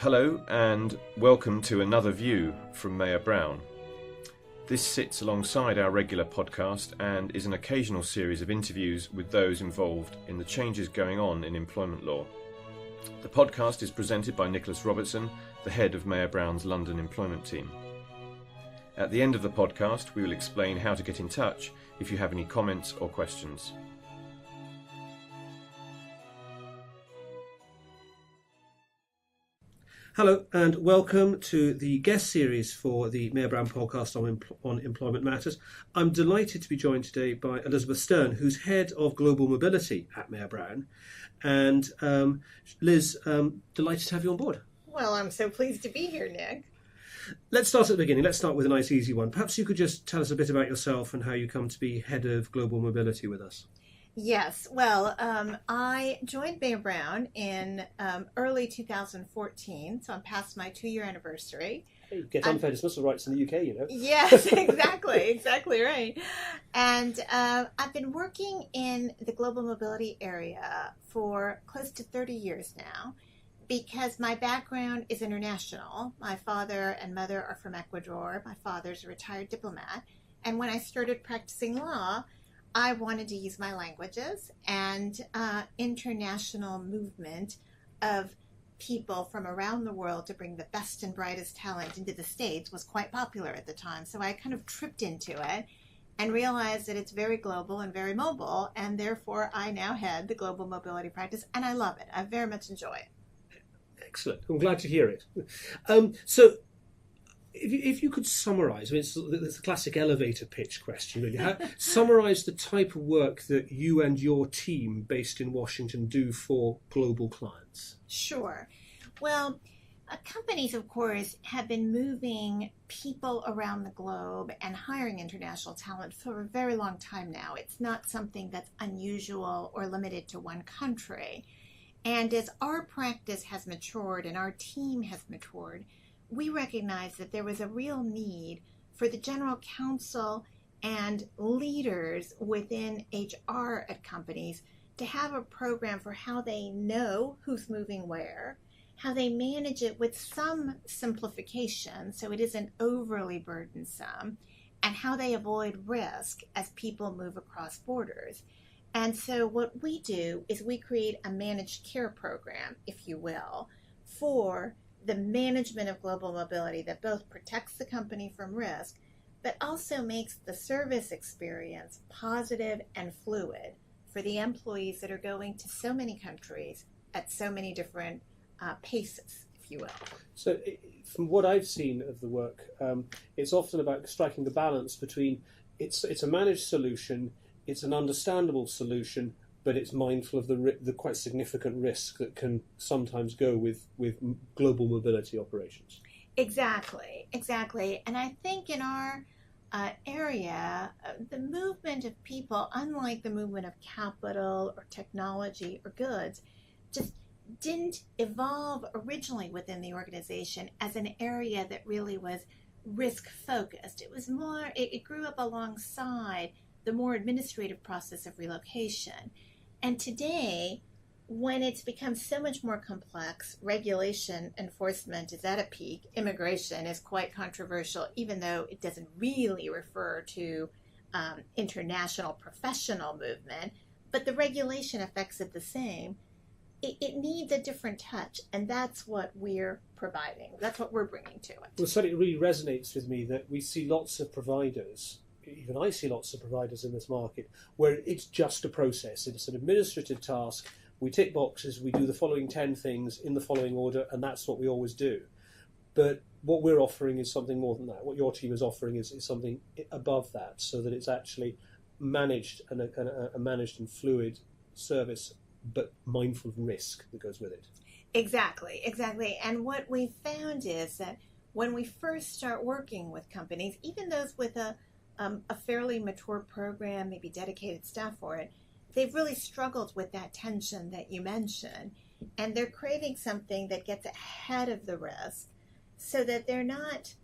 Hello and welcome to another view from Mayor Brown. This sits alongside our regular podcast and is an occasional series of interviews with those involved in the changes going on in employment law. The podcast is presented by Nicholas Robertson, the head of Mayor Brown's London employment team. At the end of the podcast, we will explain how to get in touch if you have any comments or questions. Hello and welcome to the guest series for the Mayor Brown podcast on employment matters. I'm delighted to be joined today by Elizabeth Stern, who's head of global mobility at Mayor Brown. And Liz, delighted to have you on board. Well, I'm so pleased to be here, Nick. Let's start at the beginning. Let's start with a nice easy one. Perhaps you could just tell us a bit about yourself and how you come to be head of global mobility with us. Yes, well, I joined Mayor Brown in early 2014, so I'm past my 2-year anniversary. You get unfair dismissal rights in the UK, you know. Yes, exactly right. And I've been working in the global mobility area for close to 30 years now because my background is international. My father and mother are from Ecuador. My father's a retired diplomat. And when I started practicing law, I wanted to use my languages, and international movement of people from around the world to bring the best and brightest talent into the States was quite popular at the time. So I kind of tripped into it and realized that it's very global and very mobile, and therefore I now head the global mobility practice, and I love it. I very much enjoy it. Excellent. I'm glad to hear it. So if you could summarise, I mean, it's the classic elevator pitch question, really. Summarise the type of work that you and your team based in Washington do for global clients. Sure. Well, companies, of course, have been moving people around the globe and hiring international talent for a very long time now. It's not something that's unusual or limited to one country. And as our practice has matured and our team has matured, we recognized that there was a real need for the general counsel and leaders within HR at companies to have a program for how they know who's moving where, how they manage it with some simplification so it isn't overly burdensome, and how they avoid risk as people move across borders. And so what we do is we create a managed care program, if you will, for the management of global mobility that both protects the company from risk, but also makes the service experience positive and fluid for the employees that are going to so many countries at so many different paces, if you will. So from what I've seen of the work, it's often about striking the balance between it's a managed solution, it's an understandable solution, but it's mindful of the quite significant risk that can sometimes go with global mobility operations. Exactly. And I think in our area, the movement of people, unlike the movement of capital or technology or goods, just didn't evolve originally within the organization as an area that really was risk focused. It was more, it grew up alongside the more administrative process of relocation. And today, when it's become so much more complex, regulation enforcement is at a peak. Immigration is quite controversial, even though it doesn't really refer to international professional movement, but the regulation affects it the same. It needs a different touch, and that's what we're providing. That's what we're bringing to it. Well, certainly it really resonates with me that we see lots of providers, even I see lots of providers in this market, where it's just a process. It's an administrative task. We tick boxes, we do the following 10 things in the following order, and that's what we always do. But what we're offering is something more than that. What your team is offering is something above that, so that it's actually managed and a managed and fluid service, but mindful of risk that goes with it. Exactly. And what we found is that when we first start working with companies, even those with a fairly mature program, maybe dedicated staff for it, they've really struggled with that tension that you mentioned. And they're craving something that gets ahead of the risk so that they're not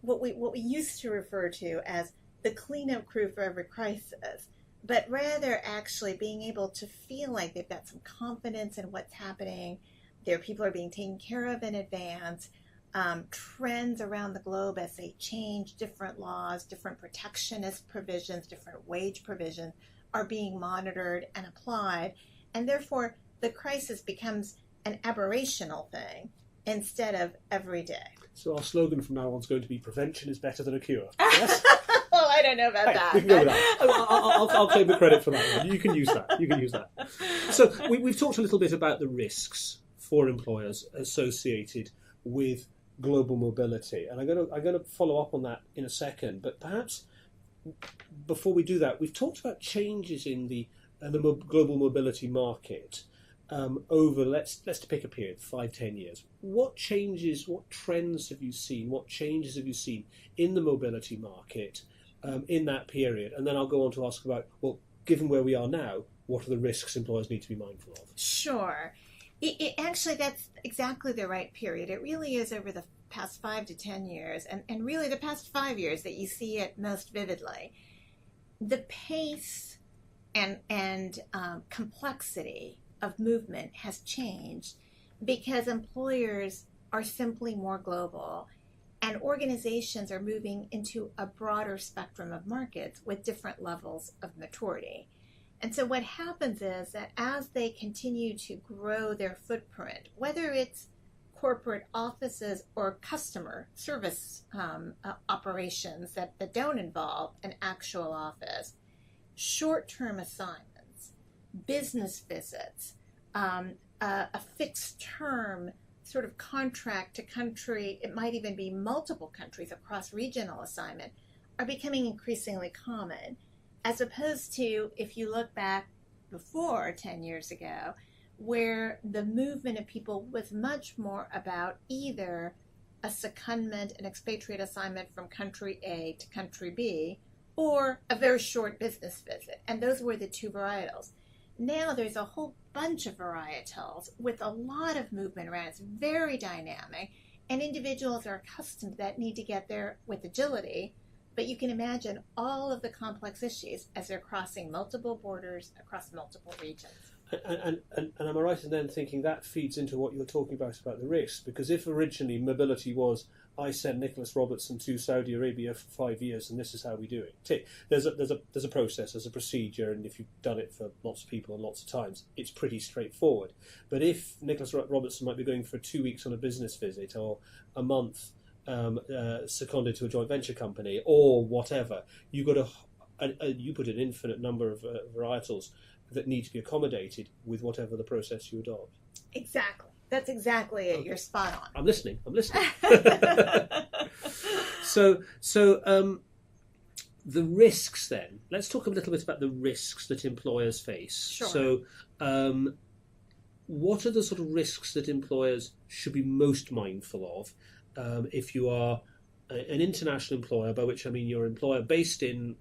what we used to refer to as the cleanup crew for every crisis, but rather actually being able to feel like they've got some confidence in what's happening, Their people are being taken care of in advance. Trends around the globe as they change, different laws, different protectionist provisions, different wage provisions are being monitored and applied. And therefore, the crisis becomes an aberrational thing instead of everyday. So our slogan from now on is going to be prevention is better than a cure. Yes? Well, I don't know about that. We can go with that. I'll claim the credit for that one. You can use that. So we've talked a little bit about the risks for employers associated with global mobility, and I'm going to follow up on that in a second. But perhaps before we do that, we've talked about changes in the global mobility market over let's pick a period, 5-10 years. What changes, what trends have you seen? What changes have you seen in the mobility market in that period? And then I'll go on to ask about, well, given where we are now, what are the risks employers need to be mindful of? Sure. It actually, that's exactly the right period. It really is over the past 5 to 10 years, and really the past 5 years that you see it most vividly. The pace and complexity of movement has changed because employers are simply more global, and organizations are moving into a broader spectrum of markets with different levels of maturity. And so what happens is that as they continue to grow their footprint, whether it's corporate offices or customer service operations that don't involve an actual office, short-term assignments, business visits, a fixed term sort of contract to country, it might even be multiple countries across regional assignment, are becoming increasingly common. As opposed to, if you look back before 10 years ago, where the movement of people was much more about either a secondment, an expatriate assignment from country A to country B, or a very short business visit. And those were the two varietals. Now there's a whole bunch of varietals with a lot of movement around. It's very dynamic, and individuals are accustomed to that, need to get there with agility. But you can imagine all of the complex issues as they're crossing multiple borders across multiple regions. And am I right in then thinking that feeds into what you're talking about the risks? Because if originally mobility was, I send Nicholas Robertson to Saudi Arabia for 5 years and this is how we do it. There's a process, there's a procedure, and if you've done it for lots of people and lots of times, it's pretty straightforward. But if Nicholas Robertson might be going for 2 weeks on a business visit or a month seconded to a joint venture company or whatever, you put an infinite number of varietals that need to be accommodated with whatever the process you adopt. Exactly. That's exactly it. Okay. You're spot on. I'm listening. So the risks then. Let's talk a little bit about the risks that employers face. Sure. So what are the sort of risks that employers should be most mindful of if you are an international employer, by which I mean your employer based in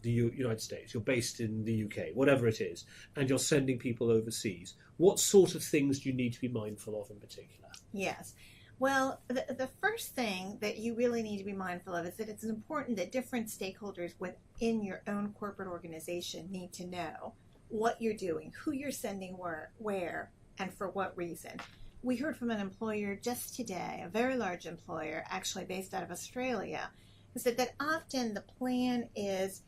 the United States, you're based in the UK, whatever it is, and you're sending people overseas. What sort of things do you need to be mindful of in particular? Yes. Well, the first thing that you really need to be mindful of is that it's important that different stakeholders within your own corporate organization need to know what you're doing, who you're sending where, and for what reason. We heard from an employer just today, a very large employer, actually based out of Australia, who said that often the plan is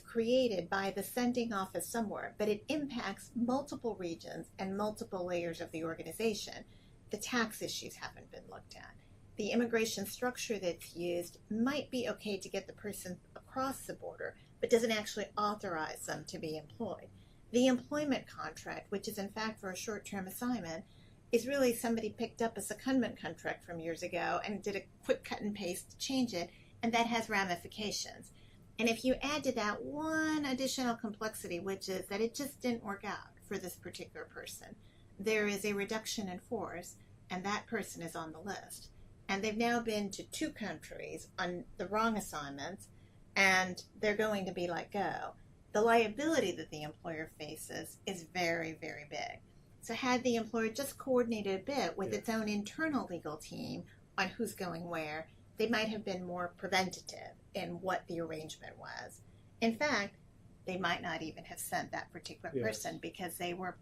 created by the sending office somewhere, but it impacts multiple regions and multiple layers of the organization. The tax issues haven't been looked at. The immigration structure that's used might be okay to get the person across the border, but doesn't actually authorize them to be employed. The employment contract, which is in fact for a short-term assignment, is really somebody picked up a secondment contract from years ago and did a quick cut and paste to change it, and that has ramifications. And if you add to that one additional complexity, which is that it just didn't work out for this particular person, there is a reduction in force, and that person is on the list. And they've now been to 2 countries on the wrong assignments, and they're going to be let go. The liability that the employer faces is very, very big. So had the employer just coordinated a bit with its own internal legal team on who's going where, they might have been more preventative in what the arrangement was. In fact, they might not even have sent that particular person because they were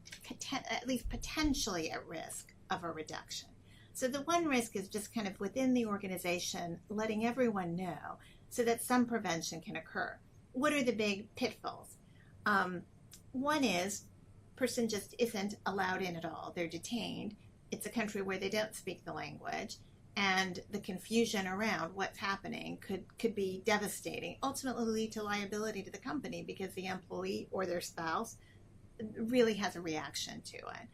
at least potentially at risk of a reduction. So the one risk is just kind of within the organization, letting everyone know so that some prevention can occur. What are the big pitfalls? One is person just isn't allowed in at all. They're detained. It's a country where they don't speak the language, and the confusion around what's happening could be devastating, ultimately lead to liability to the company because the employee or their spouse really has a reaction to it.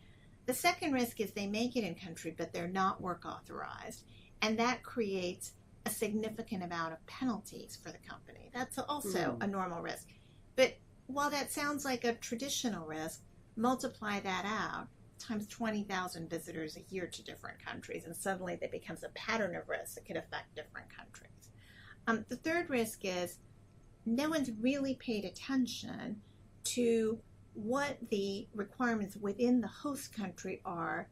The second risk is they make it in country, but they're not work authorized, and that creates a significant amount of penalties for the company. That's also a normal risk. But while that sounds like a traditional risk, multiply that out times 20,000 visitors a year to different countries, and suddenly that becomes a pattern of risk that could affect different countries. The third risk is no one's really paid attention to what the requirements within the host country are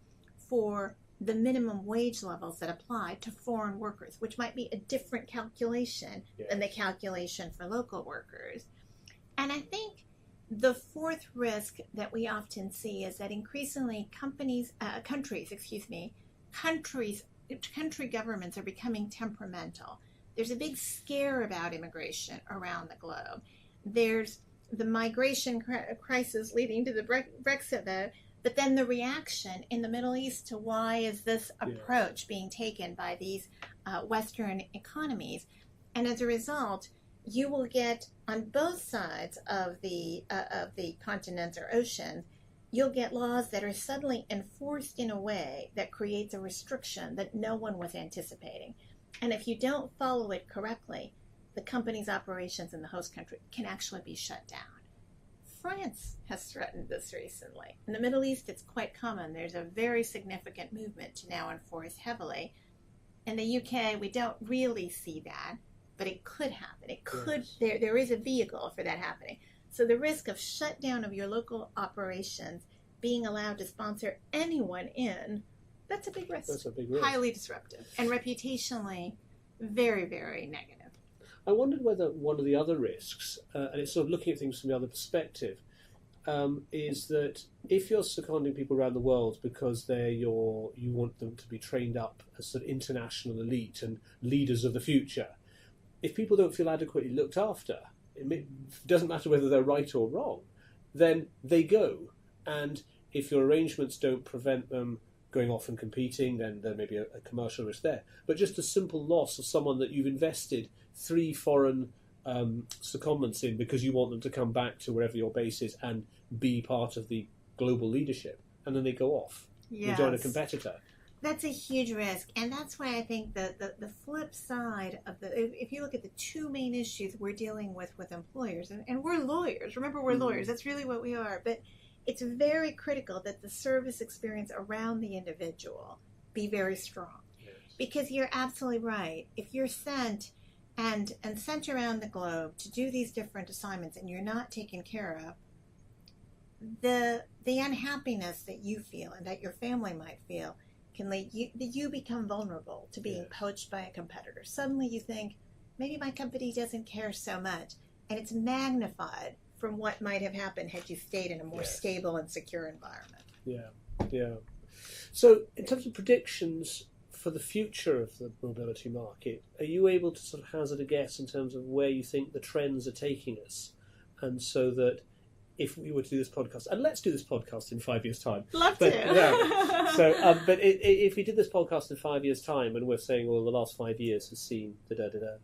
for the minimum wage levels that apply to foreign workers, which might be a different calculation than the calculation for local workers. And I think the fourth risk that we often see is that increasingly country governments are becoming temperamental. There's a big scare about immigration around the globe. There's the migration crisis leading to the Brexit vote, but then the reaction in the Middle East to why is this approach being taken by these Western economies. And as a result, you will get on both sides of the continents or oceans, you'll get laws that are suddenly enforced in a way that creates a restriction that no one was anticipating. And if you don't follow it correctly, the company's operations in the host country can actually be shut down. France has threatened this recently. In the Middle East, it's quite common. There's a very significant movement to now enforce heavily. In the UK, we don't really see that, but it could happen. It could. There is a vehicle for that happening. So the risk of shutdown of your local operations, being allowed to sponsor anyone in, that's a big risk. That's a big risk. Highly disruptive and reputationally very, very negative. I wondered whether one of the other risks, and it's sort of looking at things from the other perspective, is that if you're seconding people around the world because you want them to be trained up as sort of international elite and leaders of the future, if people don't feel adequately looked after, it doesn't matter whether they're right or wrong, then they go. And if your arrangements don't prevent them going off and competing, then there may be a commercial risk there. But just a simple loss of someone that you've invested 3 foreign secondments in because you want them to come back to wherever your base is and be part of the global leadership, and then they go off. You join a competitor. That's a huge risk, and that's why I think the flip side of if you look at the two main issues we're dealing with employers, and we're lawyers, remember we're lawyers, that's really what we are, but it's very critical that the service experience around the individual be very strong. Yes. Because you're absolutely right. If you're sent and sent around the globe to do these different assignments and you're not taken care of, the unhappiness that you feel and that your family might feel can lead you become vulnerable to being poached by a competitor. Suddenly you think, maybe my company doesn't care so much, and it's magnified from what might have happened had you stayed in a more stable and secure environment. Yeah. So in terms of predictions for the future of the mobility market, are you able to sort of hazard a guess in terms of where you think the trends are taking us? And so that if we were to do this podcast, and let's do this podcast in 5 years' time. Love to. Yeah. So, but if we did this podcast in 5 years' time, and we're saying, well, the last 5 years has seen da-da-da-da,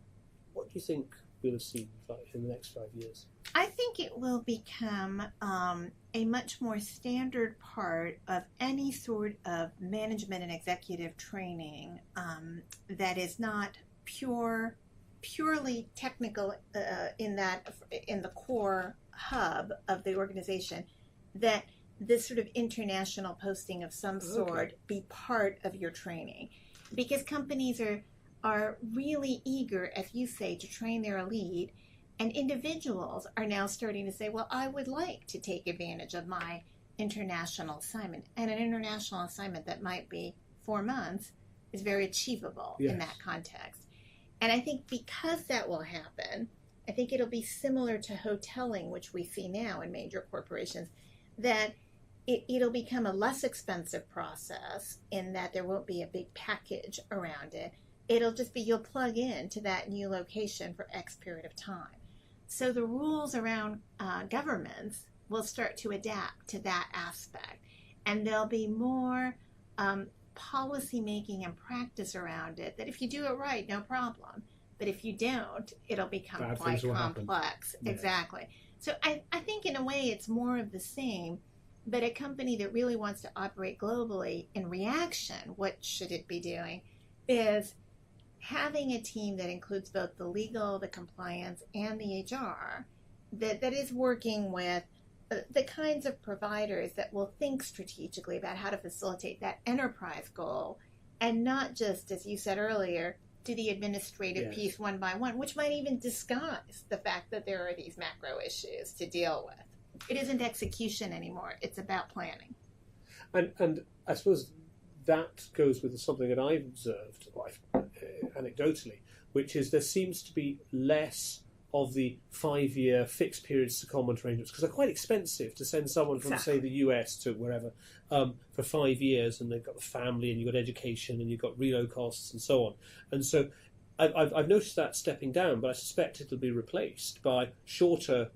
what do you think we'll have seen in the next 5 years? I think it will become a much more standard part of any sort of management and executive training that is not purely technical in the core hub of the organization, that this sort of international posting of some sort be part of your training, because companies are really eager, as you say, to train their elite. And individuals are now starting to say, well, I would like to take advantage of my international assignment. And an international assignment that might be 4 months is very achievable in that context. And I think because that will happen, I think it'll be similar to hoteling, which we see now in major corporations, that it'll become a less expensive process in that there won't be a big package around it. It'll just be you'll plug in to that new location for X period of time. So the rules around governments will start to adapt to that aspect. And there'll be more policy making and practice around it that if you do it right, no problem. But if you don't, it'll become quite complex. Yeah. Exactly. So I think in a way it's more of the same, but a company that really wants to operate globally in reaction, what should it be doing, is having a team that includes both the legal, the compliance, and the HR that is working with the kinds of providers that will think strategically about how to facilitate that enterprise goal and not just, as you said earlier, do the administrative piece one by one, which might even disguise the fact that there are these macro issues to deal with. It isn't execution anymore. It's about planning. And I suppose that goes with something that I've observed, anecdotally, which is there seems to be less of the 5-year fixed periods to comment arrangements, because they're quite expensive to send someone from, say, the US to wherever for 5 years, and they've got the family, and you've got education, and you've got reload costs, and so on. And so I've noticed that stepping down, but I suspect it'll be replaced by shorter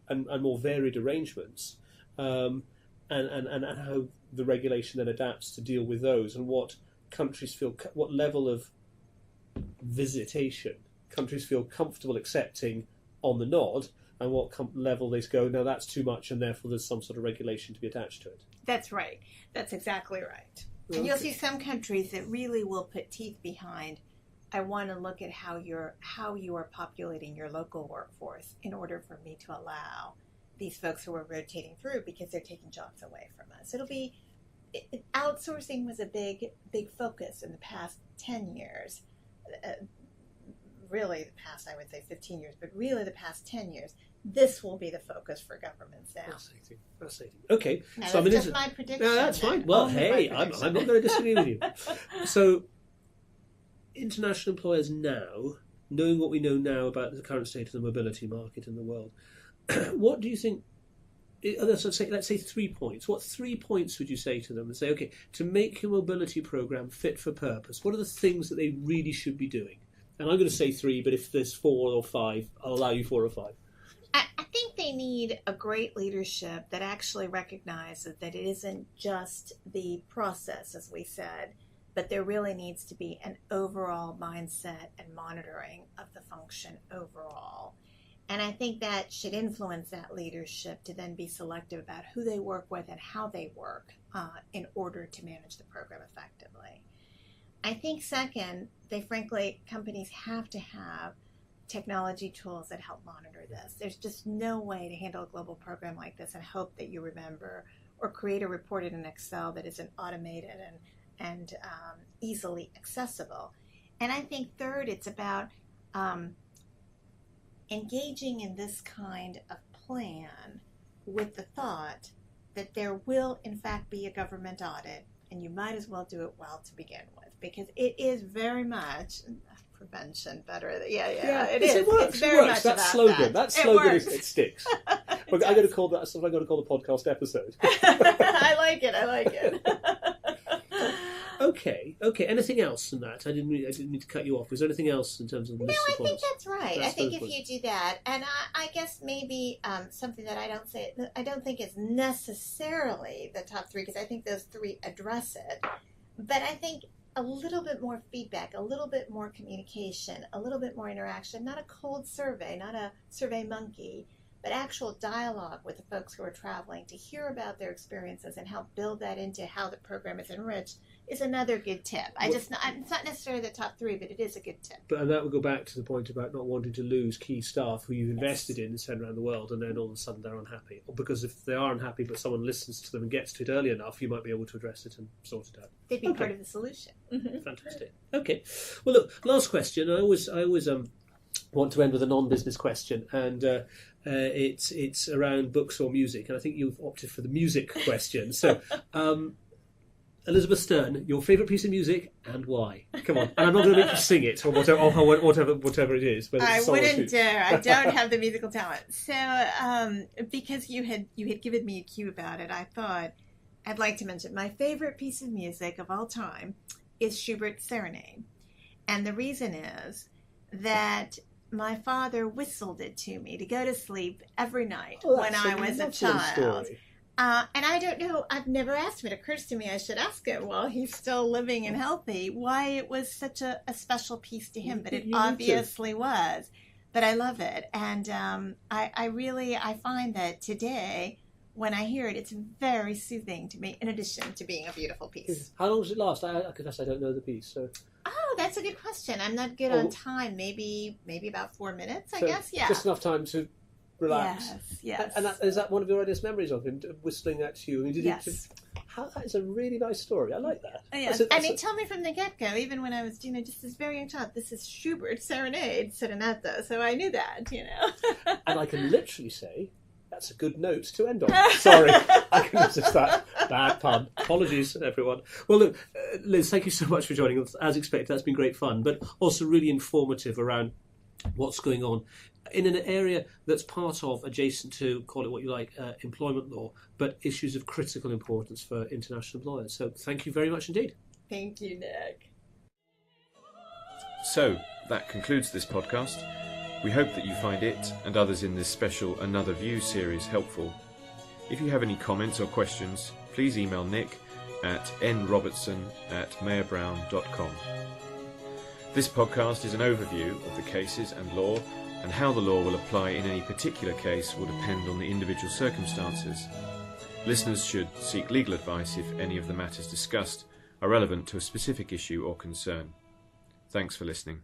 and more varied arrangements, and how the regulation then adapts to deal with those, and what countries feel, what level of visitation countries feel comfortable accepting on the nod, and what level they go, no, that's too much, and therefore there's some sort of regulation to be attached to it. That's right. That's exactly right. Okay. And you'll see some countries that really will put teeth behind, I want to look at how you are populating your local workforce in order for me to allow these folks who are rotating through, because they're taking jobs away from us. Outsourcing was a big focus in the past 10 years. Really the past, I would say 15 years, but really the past 10 years, this will be the focus for governments now. Fascinating. Okay. Now, so that's just my prediction. No, that's fine. Well, hey, I'm not going to disagree with you. So, international employers now, knowing what we know now about the current state of the mobility market in the world, what do you think, let's say 3 points. What 3 points would you say to them and say, okay, to make your mobility program fit for purpose, what are the things that they really should be doing? And I'm going to say 3, but if there's 4 or 5, I'll allow you 4 or 5. I think they need a great leadership that actually recognizes that it isn't just the process, as we said, but there really needs to be an overall mindset and monitoring of the function overall. And I think that should influence that leadership to then be selective about who they work with and how they work in order to manage the program effectively. I think second, companies have to have technology tools that help monitor this. There's just no way to handle a global program like this and hope that you remember or create a report in Excel that isn't automated and easily accessible. And I think third, it's about engaging in this kind of plan with the thought that there will in fact be a government audit, and you might as well do it well to begin with, because it is very much prevention better. It is. It works. It's very much that about slogan. That slogan it sticks. I'm going to call that something. I'm going to call the podcast episode. I like it. Okay. Anything else than that? I didn't mean to cut you off. Was there anything else in terms of the list of points? No, I think that's right. I think if you do that, and I guess maybe something that I don't think is necessarily the top 3, because I think those 3 address it. But I think a little bit more feedback, a little bit more communication, a little bit more interaction, not a cold survey, not a survey monkey, but actual dialogue with the folks who are traveling to hear about their experiences and help build that into how the program is enriched is another good tip. It's not necessarily the top 3, but it is a good tip. And that would go back to the point about not wanting to lose key staff who you've invested in and sent around the world, and then all of a sudden they're unhappy. Or because if they are unhappy but someone listens to them and gets to it early enough, you might be able to address it and sort it out. They'd be part of the solution. Mm-hmm. Fantastic. Okay. Well, look, last question. I always want to end with a non-business question, and it's around books or music, and I think you've opted for the music question. So, Elizabeth Stern, your favourite piece of music and why? Come on. And I'm not going to make you sing it or whatever it is. I wouldn't dare. I don't have the musical talent. So, because you had given me a cue about it, I thought I'd like to mention my favourite piece of music of all time is Schubert Serenade. And the reason is that my father whistled it to me to go to sleep every night when I was a child. And I don't know, I've never asked him. It occurs to me I should ask him while he's still living and healthy why it was such a special piece to him, but it obviously was. But I love it. And I find that today, when I hear it, it's very soothing to me, in addition to being a beautiful piece. How long does it last? I confess I don't know the piece. So. Oh, that's a good question. I'm not good on time. Maybe about 4 minutes, I guess. Yeah. Just enough time to relax. Yes. And is that one of your earliest memories of him whistling at you? I mean, yes. That is a really nice story. I like that. Yes. He told me from the get-go, even when I was, just this very young child, this is Schubert Serenade, Serenata. So I knew that, And I can literally say, that's a good note to end on. Sorry, I can resist that. Bad pun. Apologies, everyone. Well, look, Liz, thank you so much for joining us. As expected, that's been great fun, but also really informative around what's going on in an area that's part of, adjacent to, call it what you like, employment law, but issues of critical importance for international employers. So thank you very much indeed. Thank you, Nick. So, that concludes this podcast. We hope that you find it and others in this special Another View series helpful. If you have any comments or questions, please email Nick at nrobertson@mayorbrown.com. This podcast is an overview of the cases and law, and how the law will apply in any particular case will depend on the individual circumstances. Listeners should seek legal advice if any of the matters discussed are relevant to a specific issue or concern. Thanks for listening.